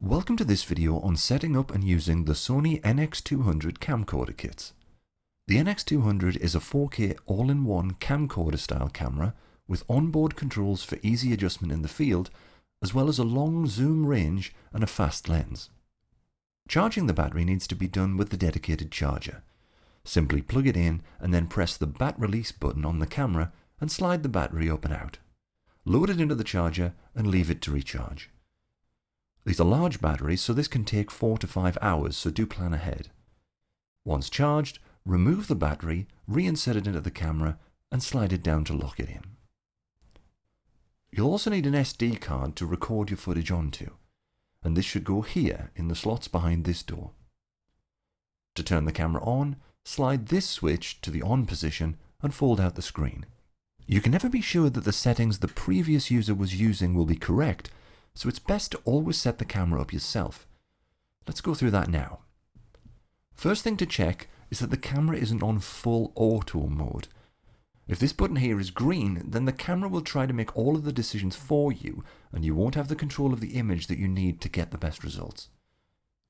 Welcome to this video on setting up and using the Sony NX200 camcorder kits. The NX200 is a 4K all-in-one camcorder style camera with onboard controls for easy adjustment in the field, as well as a long zoom range and a fast lens. Charging the battery needs to be done with the dedicated charger. Simply plug it in and then press the bat release button on the camera and slide the battery up and out. Load it into the charger and leave it to recharge. These are large batteries, so this can take 4 to 5 hours, so do plan ahead. Once charged, remove the battery, reinsert it into the camera, and slide it down to lock it in. You'll also need an SD card to record your footage onto, and this should go here in the slots behind this door. To turn the camera on, slide this switch to the on position and fold out the screen. You can never be sure that the settings the previous user was using will be correct, so it's best to always set the camera up yourself. Let's go through that now. First thing to check is that the camera isn't on full auto mode. If this button here is green, then the camera will try to make all of the decisions for you, and you won't have the control of the image that you need to get the best results.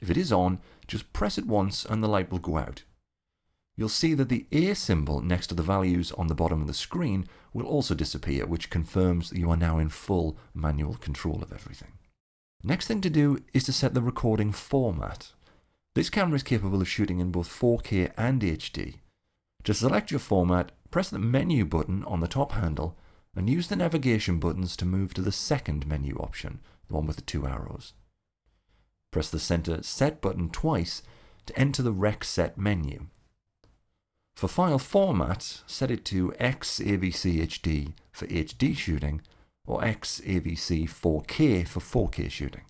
If it is on, just press it once and the light will go out. You'll see that the A symbol next to the values on the bottom of the screen will also disappear, which confirms that you are now in full manual control of everything. Next thing to do is to set the recording format. This camera is capable of shooting in both 4K and HD. To select your format, press the menu button on the top handle and use the navigation buttons to move to the second menu option, the one with the 2 arrows. Press the center set button twice to enter the Rec Set menu. For file format, set it to XAVC HD for HD shooting or XAVC 4K for 4K shooting.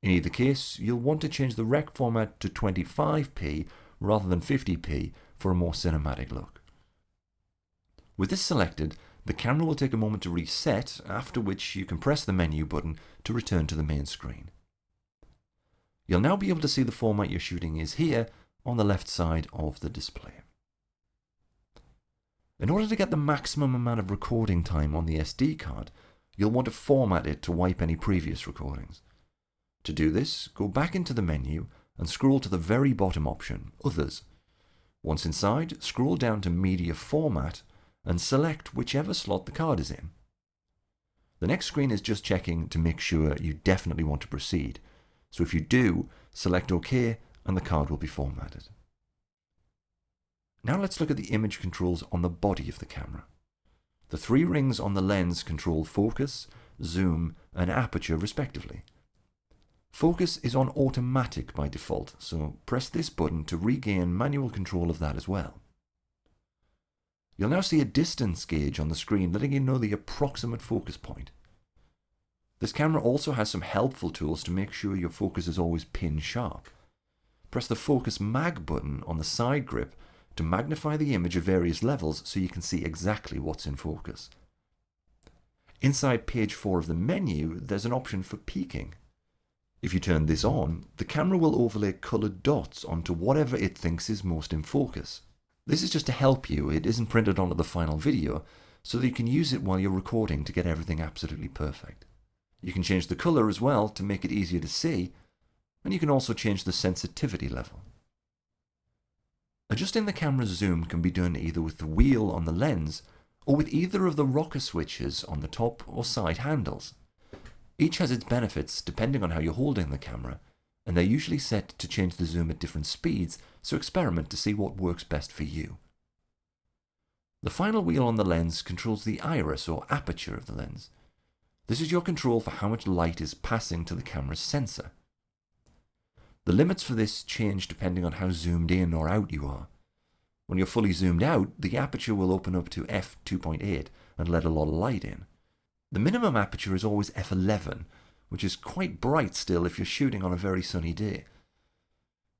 In either case, you'll want to change the rec format to 25p rather than 50p for a more cinematic look. With this selected, the camera will take a moment to reset, after which you can press the menu button to return to the main screen. You'll now be able to see the format you're shooting is here on the left side of the display. In order to get the maximum amount of recording time on the SD card, you'll want to format it to wipe any previous recordings. To do this, go back into the menu and scroll to the very bottom option, Others. Once inside, scroll down to Media Format and select whichever slot the card is in. The next screen is just checking to make sure you definitely want to proceed, so if you do, select OK and the card will be formatted. Now let's look at the image controls on the body of the camera. The 3 rings on the lens control focus, zoom, and aperture respectively. Focus is on automatic by default, so press this button to regain manual control of that as well. You'll now see a distance gauge on the screen letting you know the approximate focus point. This camera also has some helpful tools to make sure your focus is always pin sharp. Press the Focus Mag button on the side grip to magnify the image at various levels so you can see exactly what's in focus. Inside page 4 of the menu, there's an option for peaking. If you turn this on, the camera will overlay coloured dots onto whatever it thinks is most in focus. This is just to help you, it isn't printed onto the final video, so that you can use it while you're recording to get everything absolutely perfect. You can change the colour as well to make it easier to see, and you can also change the sensitivity level. Adjusting the camera's zoom can be done either with the wheel on the lens or with either of the rocker switches on the top or side handles. Each has its benefits depending on how you're holding the camera, and they're usually set to change the zoom at different speeds, so experiment to see what works best for you. The final wheel on the lens controls the iris or aperture of the lens. This is your control for how much light is passing to the camera's sensor. The limits for this change depending on how zoomed in or out you are. When you're fully zoomed out, the aperture will open up to f2.8 and let a lot of light in. The minimum aperture is always f11, which is quite bright still if you're shooting on a very sunny day.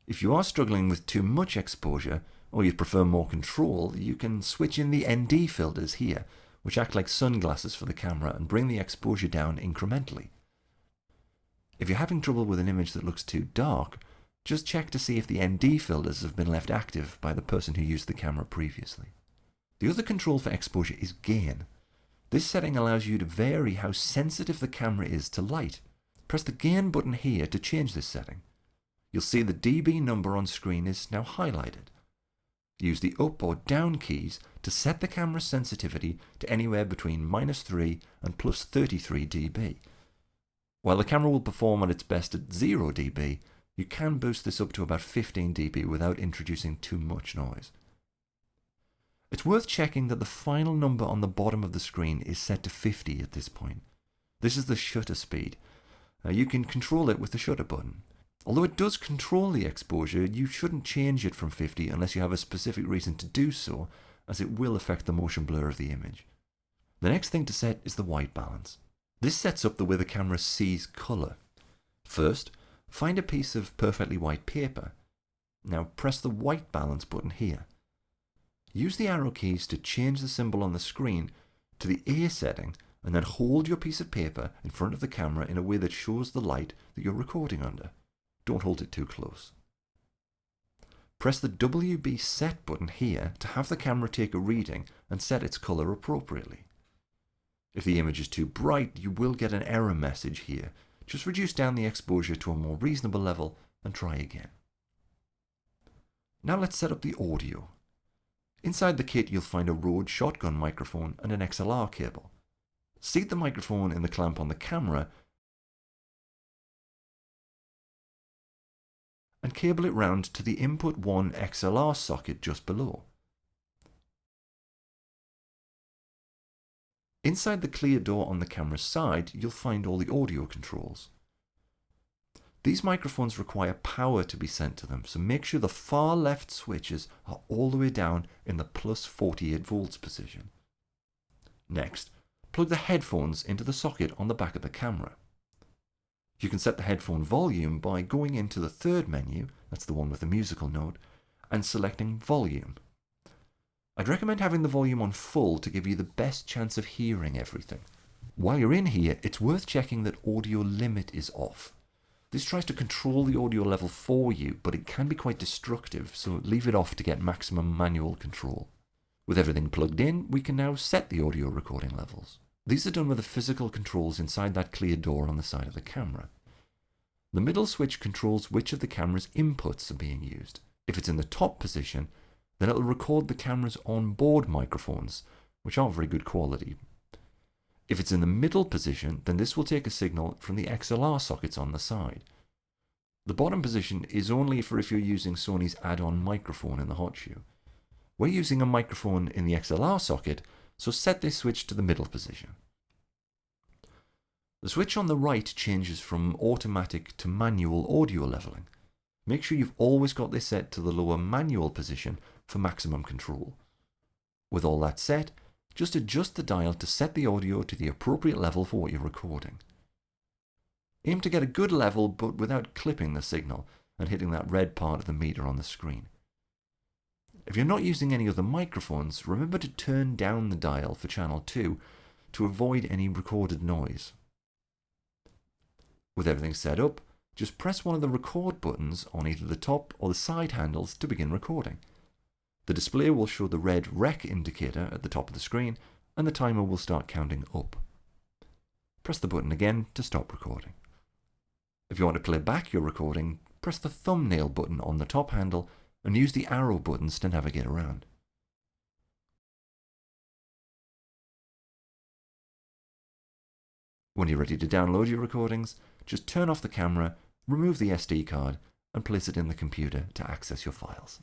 If you are struggling with too much exposure, or you prefer more control, you can switch in the ND filters here, which act like sunglasses for the camera and bring the exposure down incrementally. If you're having trouble with an image that looks too dark, just check to see if the ND filters have been left active by the person who used the camera previously. The other control for exposure is gain. This setting allows you to vary how sensitive the camera is to light. Press the gain button here to change this setting. You'll see the dB number on screen is now highlighted. Use the up or down keys to set the camera's sensitivity to anywhere between -3 and +33 dB. While the camera will perform at its best at 0 dB, you can boost this up to about 15 dB without introducing too much noise. It's worth checking that the final number on the bottom of the screen is set to 50 at this point. This is the shutter speed. You can control it with the shutter button. Although it does control the exposure, you shouldn't change it from 50 unless you have a specific reason to do so, as it will affect the motion blur of the image. The next thing to set is the white balance. This sets up the way the camera sees colour. First, find a piece of perfectly white paper. Now press the white balance button here. Use the arrow keys to change the symbol on the screen to the A setting, and then hold your piece of paper in front of the camera in a way that shows the light that you're recording under. Don't hold it too close. Press the WB set button here to have the camera take a reading and set its colour appropriately. If the image is too bright, you will get an error message here. Just reduce down the exposure to a more reasonable level and try again. Now let's set up the audio. Inside the kit you'll find a Rode shotgun microphone and an XLR cable. Seat the microphone in the clamp on the camera and cable it round to the input 1 XLR socket just below. Inside the clear door on the camera's side, you'll find all the audio controls. These microphones require power to be sent to them, so make sure the far left switches are all the way down in the +48 volts position. Next, plug the headphones into the socket on the back of the camera. You can set the headphone volume by going into the third menu, that's the one with the musical note, and selecting volume. I'd recommend having the volume on full to give you the best chance of hearing everything. While you're in here, it's worth checking that audio limit is off. This tries to control the audio level for you, but it can be quite destructive, so leave it off to get maximum manual control. With everything plugged in, we can now set the audio recording levels. These are done with the physical controls inside that clear door on the side of the camera. The middle switch controls which of the camera's inputs are being used. If it's in the top position, then it'll record the camera's onboard microphones, which aren't very good quality. If it's in the middle position, then this will take a signal from the XLR sockets on the side. The bottom position is only for if you're using Sony's add-on microphone in the hot shoe. We're using a microphone in the XLR socket, so set this switch to the middle position. The switch on the right changes from automatic to manual audio leveling. Make sure you've always got this set to the lower manual position for maximum control. With all that set, just adjust the dial to set the audio to the appropriate level for what you're recording. Aim to get a good level but without clipping the signal and hitting that red part of the meter on the screen. If you're not using any other microphones, remember to turn down the dial for channel 2 to avoid any recorded noise. With everything set up, just press one of the record buttons on either the top or the side handles to begin recording. The display will show the red rec indicator at the top of the screen, and the timer will start counting up. Press the button again to stop recording. If you want to play back your recording, press the thumbnail button on the top handle and use the arrow buttons to navigate around. When you're ready to download your recordings, just turn off the camera, remove the SD card, and place it in the computer to access your files.